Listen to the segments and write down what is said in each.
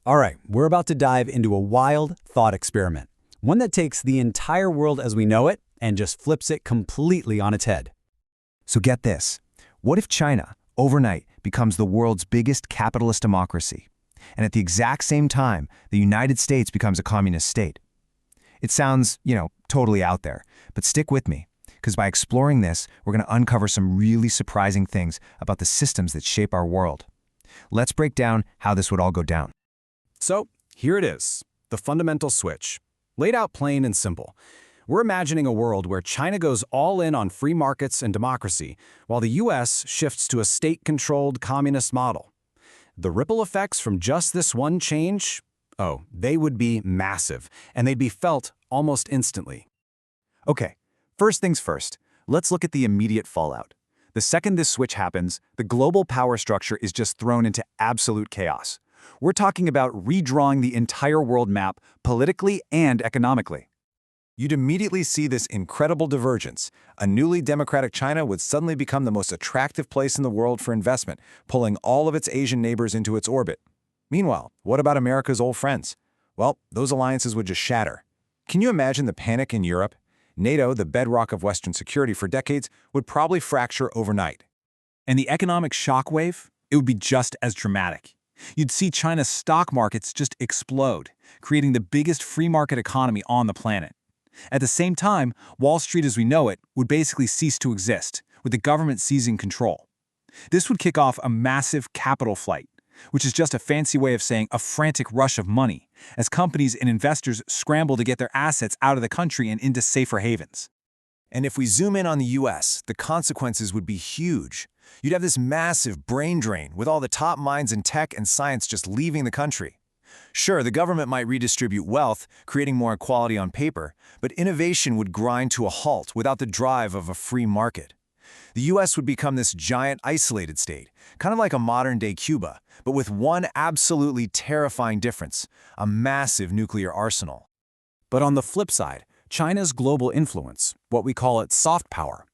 All right, we're about to dive into a wild thought experiment. One that takes the entire world as we know it and just flips it completely on its head. So get this. What if China, overnight, becomes the world's biggest capitalist democracy? And at the exact same time, the United States becomes a communist state? It sounds, totally out there, but stick with me, because by exploring this, we're going to uncover some really surprising things about the systems that shape our world. Let's break down how this would all go down. So, here it is, the fundamental switch. Laid out plain and simple. We're imagining a world where China goes all in on free markets and democracy, while the US shifts to a state-controlled communist model. The ripple effects from just this one change? Oh, they would be massive, and they'd be felt almost instantly. Okay, first things first, let's look at the immediate fallout. The second this switch happens, the global power structure is just thrown into absolute chaos. We're talking about redrawing the entire world map politically and economically. You'd immediately see this incredible divergence. A newly democratic China would suddenly become the most attractive place in the world for investment, pulling all of its Asian neighbors into its orbit. Meanwhile, what about America's old friends? Well, those alliances would just shatter. Can you imagine the panic in Europe? NATO, the bedrock of Western security for decades, would probably fracture overnight. And the economic shockwave? It would be just as dramatic. You'd see China's stock markets just explode, creating the biggest free market economy on the planet. At the same time, Wall Street as we know it would basically cease to exist, with the government seizing control. This would kick off a massive capital flight, which is just a fancy way of saying a frantic rush of money, as companies and investors scramble to get their assets out of the country and into safer havens. And if we zoom in on the US, the consequences would be huge. You'd have this massive brain drain, with all the top minds in tech and science just leaving the country. Sure, the government might redistribute wealth, creating more equality on paper, but innovation would grind to a halt without the drive of a free market. The US would become this giant isolated state, kind of like a modern-day Cuba, but with one absolutely terrifying difference: a massive nuclear arsenal. But on the flip side, China's global influence, what we call its soft power,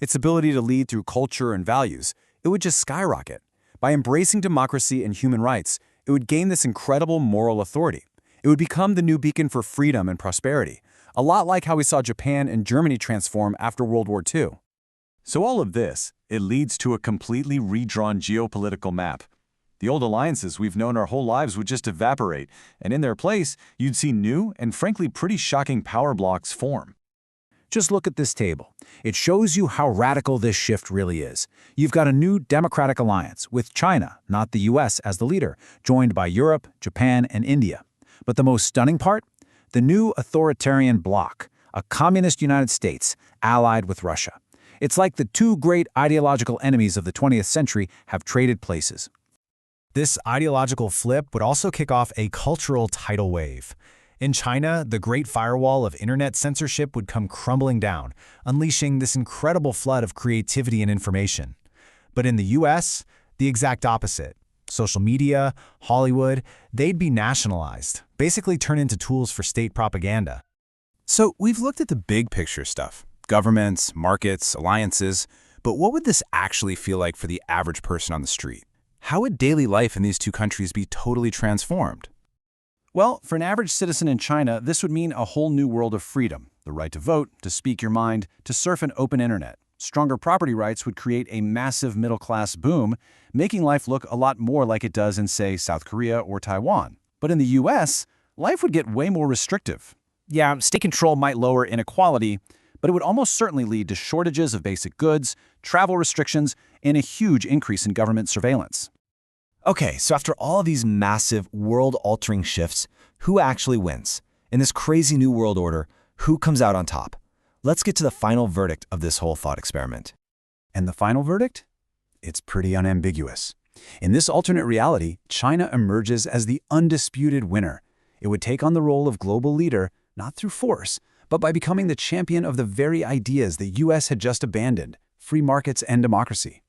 its ability to lead through culture and values, it would just skyrocket. By embracing democracy and human rights, it would gain this incredible moral authority. It would become the new beacon for freedom and prosperity, a lot like how we saw Japan and Germany transform after World War II. So all of this, it leads to a completely redrawn geopolitical map. The old alliances we've known our whole lives would just evaporate, and in their place, you'd see new and frankly pretty shocking power blocks form. Just look at this table. It shows you how radical this shift really is. You've got a new democratic alliance, with China, not the US, as the leader, joined by Europe, Japan, and India. But the most stunning part? The new authoritarian bloc, a communist United States, allied with Russia. It's like the two great ideological enemies of the 20th century have traded places. This ideological flip would also kick off a cultural tidal wave. In China, the Great Firewall of internet censorship would come crumbling down, unleashing this incredible flood of creativity and information. But in the US, the exact opposite. Social media, Hollywood, they'd be nationalized, basically turn into tools for state propaganda. So we've looked at the big picture stuff: governments, markets, alliances, but what would this actually feel like for the average person on the street? How would daily life in these two countries be totally transformed? Well, for an average citizen in China, this would mean a whole new world of freedom: the right to vote, to speak your mind, to surf an open internet. Stronger property rights would create a massive middle-class boom, making life look a lot more like it does in, say, South Korea or Taiwan. But in the US, life would get way more restrictive. Yeah, state control might lower inequality, but it would almost certainly lead to shortages of basic goods, travel restrictions, and a huge increase in government surveillance. Okay, so after all of these massive, world-altering shifts, who actually wins? In this crazy new world order, who comes out on top? Let's get to the final verdict of this whole thought experiment. And the final verdict? It's pretty unambiguous. In this alternate reality, China emerges as the undisputed winner. It would take on the role of global leader, not through force, but by becoming the champion of the very ideas the US had just abandoned: free markets and democracy.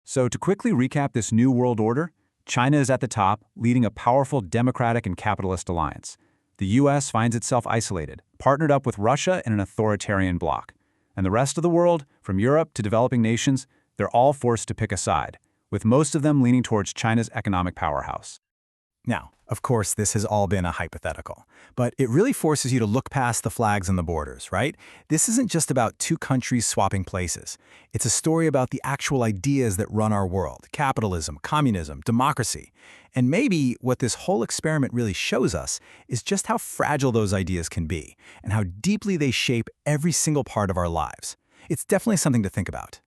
So to quickly recap this new world order, China is at the top, leading a powerful democratic and capitalist alliance. The US finds itself isolated, partnered up with Russia in an authoritarian bloc. And the rest of the world, from Europe to developing nations, they're all forced to pick a side, with most of them leaning towards China's economic powerhouse. Now, of course, this has all been a hypothetical, but it really forces you to look past the flags and the borders, right? This isn't just about two countries swapping places. It's a story about the actual ideas that run our world: capitalism, communism, democracy. And maybe what this whole experiment really shows us is just how fragile those ideas can be and how deeply they shape every single part of our lives. It's definitely something to think about.